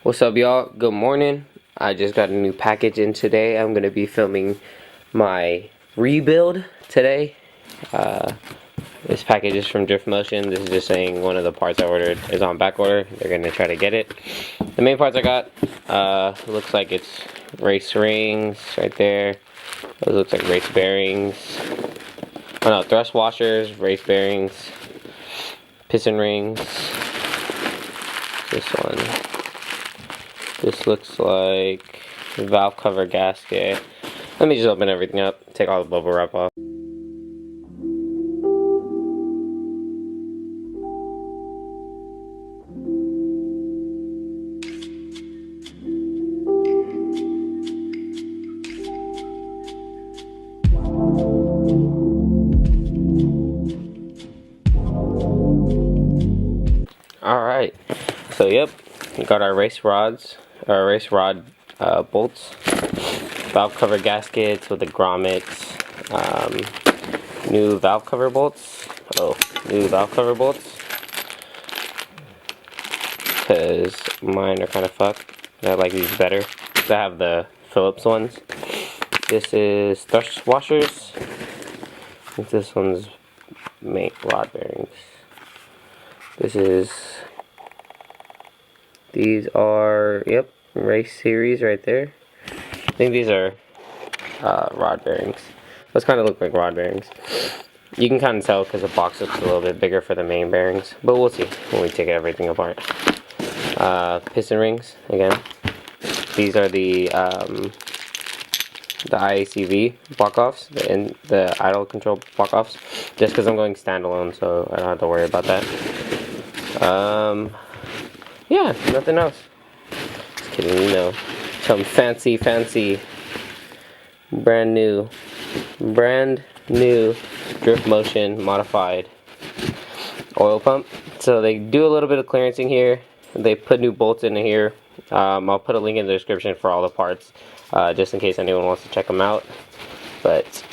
What's up, y'all? Good morning. I just got a new package in today. I'm gonna be filming my rebuild today. This package is from Drift Motion. This is just saying one of the parts I ordered is on back order. They're gonna try to get it. The main parts I got, looks like it's race rings right there. Those looks like race bearings. Oh no, thrust washers, race bearings, piston rings. This one. This looks like valve cover gasket. Let me just open everything up, take all the bubble wrap off. Alright, so yep, we got our race rod bolts, valve cover gaskets with the grommets, new valve cover bolts. New valve cover bolts, because mine are kind of fucked. I like these better. I have the Phillips ones. This is thrust washers. I think this one's main rod bearings. These are, yep, race series right there. I think these are rod bearings. Those kind of look like rod bearings. You can kind of tell because the box looks a little bit bigger for the main bearings, but we'll see when we take everything apart. Piston rings again. These are the IACV block-offs, the idle control block-offs, just because I'm going standalone, so I don't have to worry about that. Yeah, nothing else. Just kidding, you know, some fancy brand new Drift Motion modified oil pump. So they do a little bit of clearancing here. They put new bolts in here. I'll put a link in the description for all the parts, just in case anyone wants to check them out. But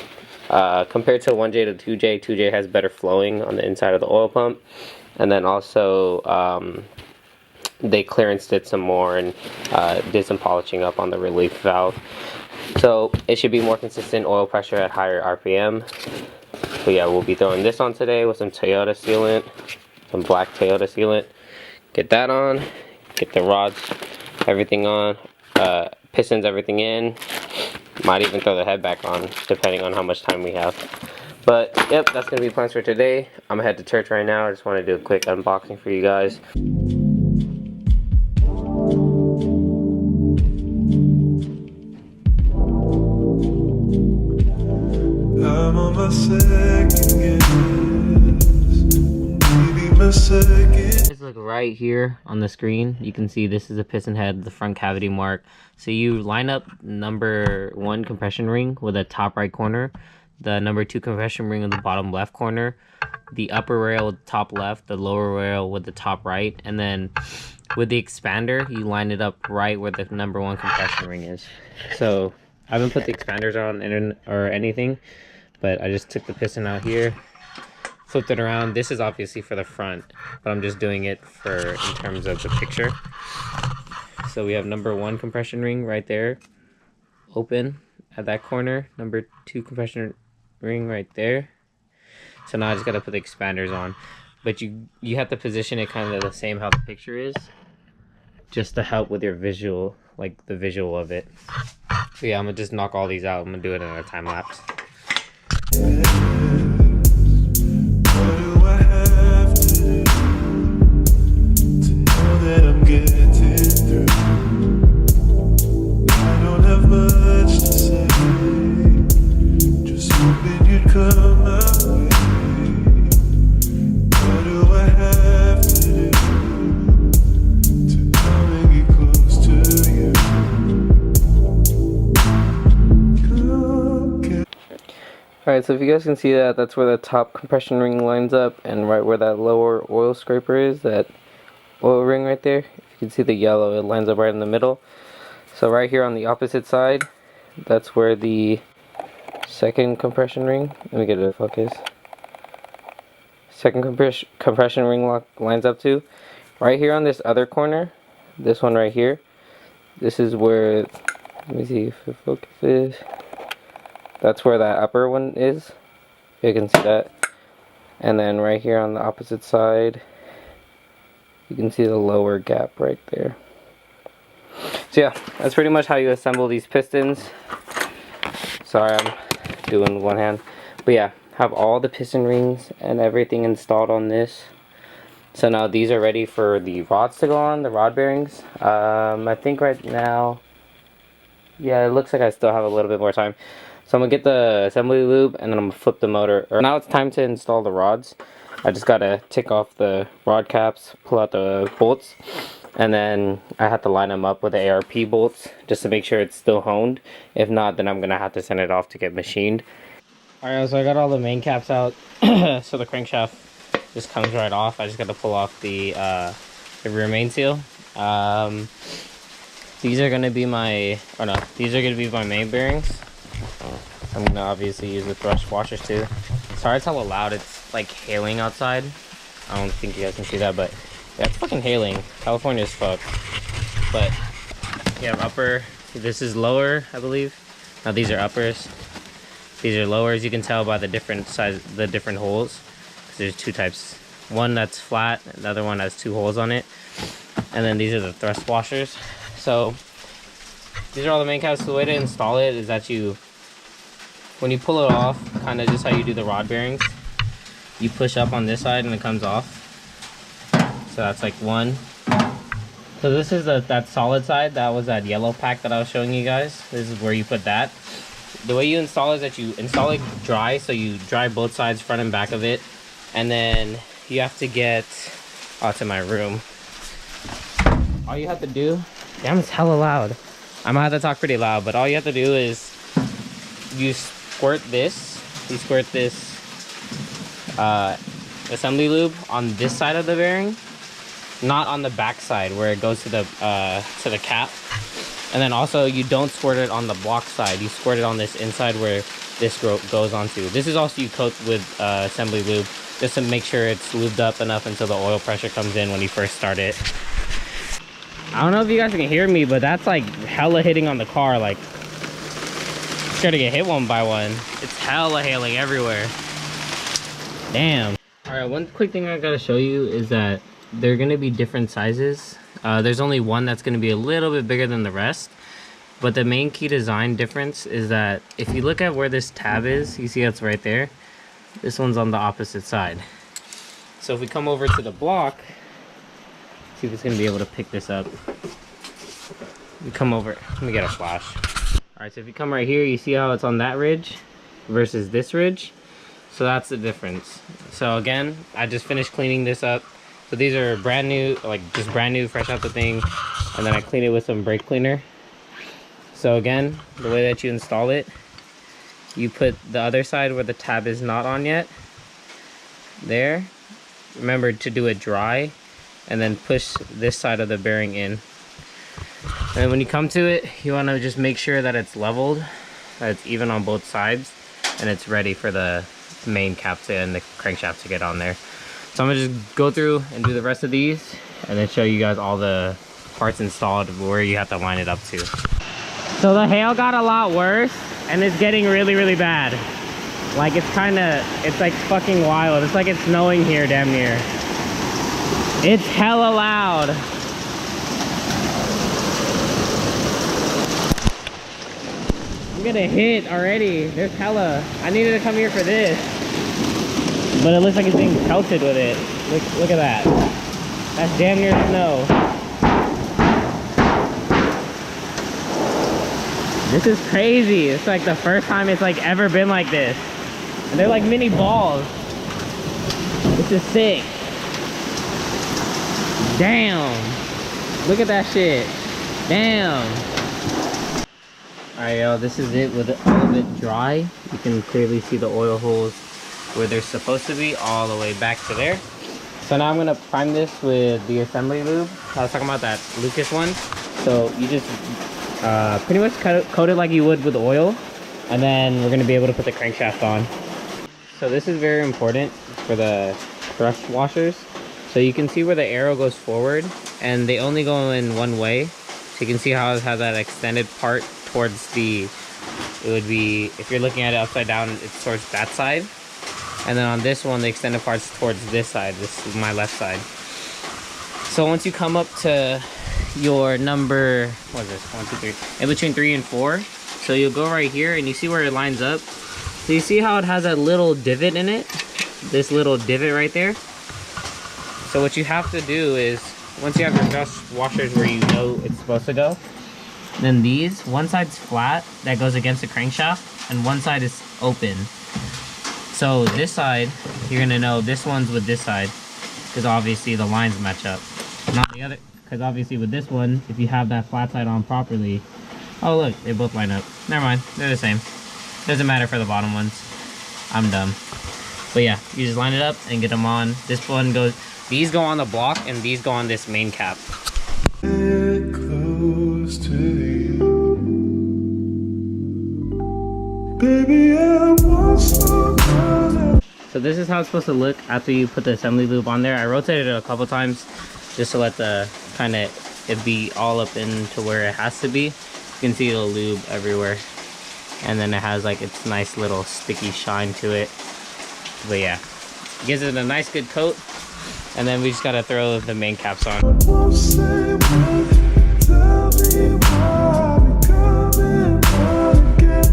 compared to 1J to 2J, 2J has better flowing on the inside of the oil pump. And then also they clearanced it some more and did some polishing up on the relief valve. So it should be more consistent oil pressure at higher RPM. So yeah, we'll be throwing this on today with some Toyota sealant, some black Toyota sealant. Get that on, get the rods, everything on, pistons, everything in. Might even throw the head back on, depending on how much time we have. But yep, that's gonna be plans for today. I'm gonna head to church right now. I just want to do a quick unboxing for you guys. I'm on my second guess. Maybe my second. Just look right here on the screen. You can see this is a piston head, the front cavity mark. So you line up number 1 compression ring with the top right corner, the number 2 compression ring in the bottom left corner, the upper rail with the top left, the lower rail with the top right, and then with the expander, you line it up right where the number 1 compression ring is. So I haven't put the expanders on or anything, but I just took the piston out here, flipped it around. This is obviously for the front, but I'm just doing it for in terms of the picture. So we have number 1 compression ring right there, open at that corner, number 2 compression ring right there. So now I just gotta put the expanders on, but you have to position it kind of the same how the picture is, just to help with your visual, like the visual of it. So yeah, I'm gonna just knock all these out. I'm gonna do it in a time lapse. Alright, so if you guys can see that, that's where the top compression ring lines up, and right where that lower oil scraper is, that oil ring right there, if you can see the yellow, it lines up right in the middle. So right here on the opposite side, that's where the second compression ring, let me get it to focus, second compression ring lines up to. Right here on this other corner, this one right here, this is where, let me see if it focuses. That's where that upper one is. You can see that. And then right here on the opposite side, you can see the lower gap right there. So yeah, that's pretty much how you assemble these pistons. Sorry, I'm doing one hand. But yeah, have all the piston rings and everything installed on this. So now these are ready for the rods to go on, the rod bearings. I think right now, yeah, it looks like I still have a little bit more time. So I'm gonna get the assembly lube and then I'm gonna flip the motor. Now it's time to install the rods. I just gotta take off the rod caps, pull out the bolts, and then I have to line them up with the ARP bolts just to make sure it's still honed. If not, then I'm gonna have to send it off to get machined. Alright, so I got all the main caps out, so the crankshaft just comes right off. I just got to pull off the rear main seal. These are gonna be my, these are gonna be my main bearings. I'm gonna obviously use the thrust washers too. Sorry it's hella loud, it's like hailing outside. I don't think you guys can see that, but yeah, it's fucking hailing. California is fucked. But yeah, upper, this is lower, I believe. Now these are uppers. These are lowers. You can tell by the different size, the different holes. Because there's two types. One that's flat, the other one has two holes on it. And then these are the thrust washers. So these are all the main caps. The way to install it is that you, when you pull it off, kind of just how you do the rod bearings, you push up on this side and it comes off. So that's like one. So this is that solid side. That was that yellow pack that I was showing you guys. This is where you put that. The way you install is that you install it dry, so you dry both sides, front and back of it, and then you have to get to my room. All you have to do, damn, it's hella loud. I might have to talk pretty loud, but all you have to do is you squirt this assembly lube on this side of the bearing, not on the back side where it goes to the cap. And then also you don't squirt it on the block side, you squirt it on this inside where this goes onto. This is also you coat with assembly lube just to make sure it's lubed up enough until the oil pressure comes in when you first start it. I don't know if you guys can hear me, but that's like hella hitting on the car, like scared to get hit one by one. It's hella hailing everywhere. Damn. Alright, one quick thing I gotta show you is that they're gonna be different sizes. There's only one that's going to be a little bit bigger than the rest, but the main key design difference is that if you look at where this tab is, you see it's right there. This one's on the opposite side. So if we come over to the block, see if it's going to be able to pick this up. We come over, let me get a flash. Alright, so if you come right here, you see how it's on that ridge versus this ridge. So that's the difference. So again, I just finished cleaning this up. So these are brand new, like just brand new, fresh out the thing. And then I clean it with some brake cleaner. So again, the way that you install it, you put the other side where the tab is not on yet. There. Remember to do it dry. And then push this side of the bearing in. And when you come to it, you want to just make sure that it's leveled, that it's even on both sides. And it's ready for the main cap to and the crankshaft to get on there. So I'm gonna just go through and do the rest of these and then show you guys all the parts installed where you have to line it up to. So the hail got a lot worse and it's getting really, really bad. Like it's like fucking wild. It's like it's snowing here damn near. It's hella loud. I'm gonna hit already. There's hella. I needed to come here for this. But it looks like it's being pelted with it. Look at that. That's damn near snow. This is crazy. It's like the first time it's like ever been like this. And they're like mini balls. This is sick. Damn. Look at that shit. Damn. Alright, y'all, this is it with all of it dry. You can clearly see the oil holes where they're supposed to be all the way back to there. So now I'm gonna prime this with the assembly lube. I was talking about that Lucas one. So you just pretty much coat it like you would with oil, and then we're gonna be able to put the crankshaft on. So this is very important for the thrust washers. So you can see where the arrow goes forward, and they only go in one way. So you can see how it has that extended part towards the, it would be, if you're looking at it upside down, it's towards that side. And then on this one, the extended part's towards this side. This is my left side. So once you come up to your number, what is this, 1, 2, 3, in between 3 and 4, so you'll go right here and you see where it lines up. So you see how it has that little divot in it, this little divot right there. So what you have to do is, once you have your dust washers where you know it's supposed to go, then these, one side's flat that goes against the crankshaft and one side is open. So this side, you're gonna know this one's with this side because obviously the lines match up. Not the other, because obviously with this one, if you have that flat side on properly, oh look, they both line up. Never mind, they're the same. Doesn't matter for the bottom ones. I'm dumb. But yeah, you just line it up and get them on. This one goes, these go on the block and these go on this main cap. Get close to you. Baby, I want some. So this is how it's supposed to look after you put the assembly lube on there. I rotated it a couple times just to let the kind of it be all up into where it has to be. You can see the lube everywhere. And then it has like its nice little sticky shine to it. But yeah, gives it a nice good coat. And then we just gotta throw the main caps on. Won't say what, tell me why we coming back again.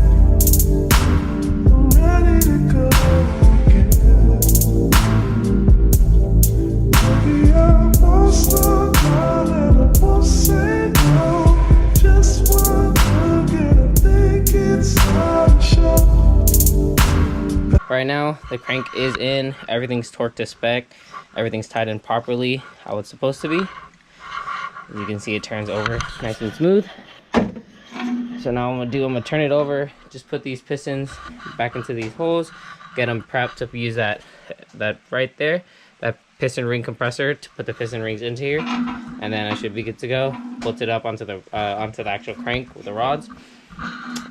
I'm ready to go again. Baby, I won't slow down and I won't say no. Just one look and I think it's time to show. Right now, the crank is in. Everything's torqued to spec. Everything's tied in properly how it's supposed to be. As you can see, it turns over nice and smooth. So now I'm gonna turn it over, just put these pistons back into these holes, get them prepped to use that right there, that piston ring compressor to put the piston rings into here, and then I should be good to go. Bolt it up onto the actual crank with the rods.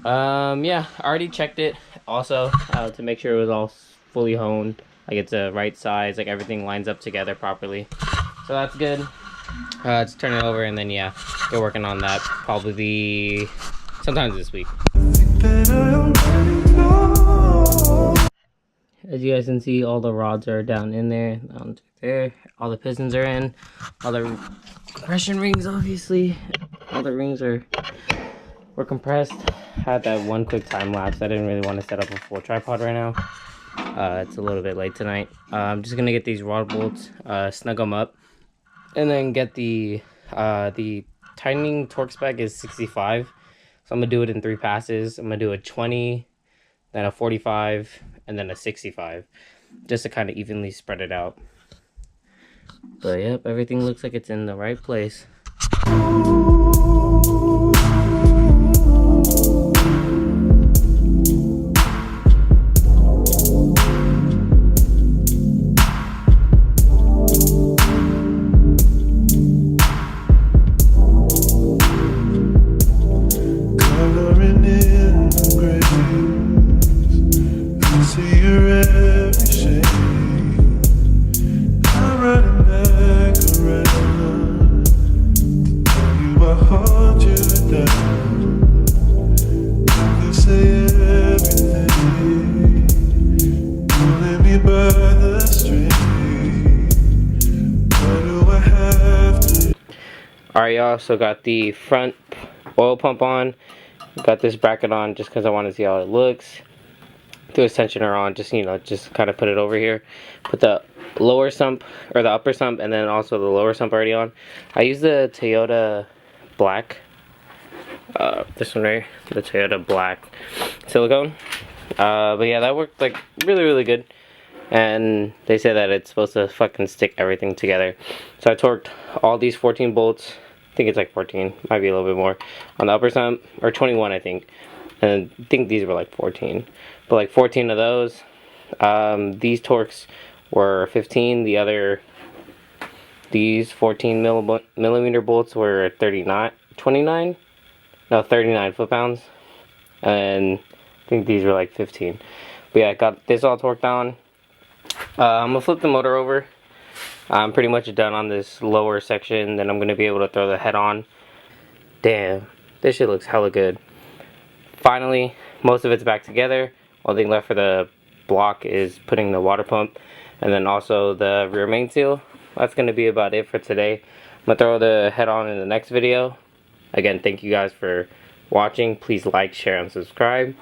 Yeah, I already checked it also to make sure it was all fully honed, like it's the right size, like everything lines up together properly. So that's good. Let's turn it over and then yeah, get working on that. Probably be sometimes this week. As you guys can see, all the rods are down in there, down to there. All the pistons are in. All the compression rings, obviously. All the rings were compressed. Had that one quick time lapse. I didn't really want to set up a full tripod right now. It's a little bit late tonight. I'm just gonna get these rod bolts, snug them up, and then get the tightening torque spec is 65. So I'm gonna do it in 3 passes. I'm gonna do a 20, then a 45, and then a 65, just to kind of evenly spread it out. But yep, everything looks like it's in the right place. Coloring in the graves, I see your every shade. I'm running back around to tell you I hunt you down. I could say everything, pulling me by the string. Why do I have to? Alright y'all, so got the front oil pump on. Got this bracket on just because I want to see how it looks. Threw a tensioner on, just just kind of put it over here. Put the lower sump, or the upper sump, and then also the lower sump already on. I use the Toyota black. This one right, the Toyota black silicone. But yeah, that worked like really good. And they say that it's supposed to fucking stick everything together. So I torqued all these 14 bolts. I think it's like 14, might be a little bit more, on the upper sump, or 21 I think. And I think these were like 14. But like 14 of those. These torques were 15. These 14 millimeter bolts were 39 foot-pounds. And I think these were like 15. But yeah, I got this all torqued on. I'm gonna flip the motor over. I'm pretty much done on this lower section. Then I'm gonna be able to throw the head on. Damn, this shit looks hella good. Finally, most of it's back together. All thing left for the block is putting the water pump and then also the rear main seal. That's going to be about it for today. I'm going to throw the head on in the next video. Again, thank you guys for watching. Please like, share, and subscribe.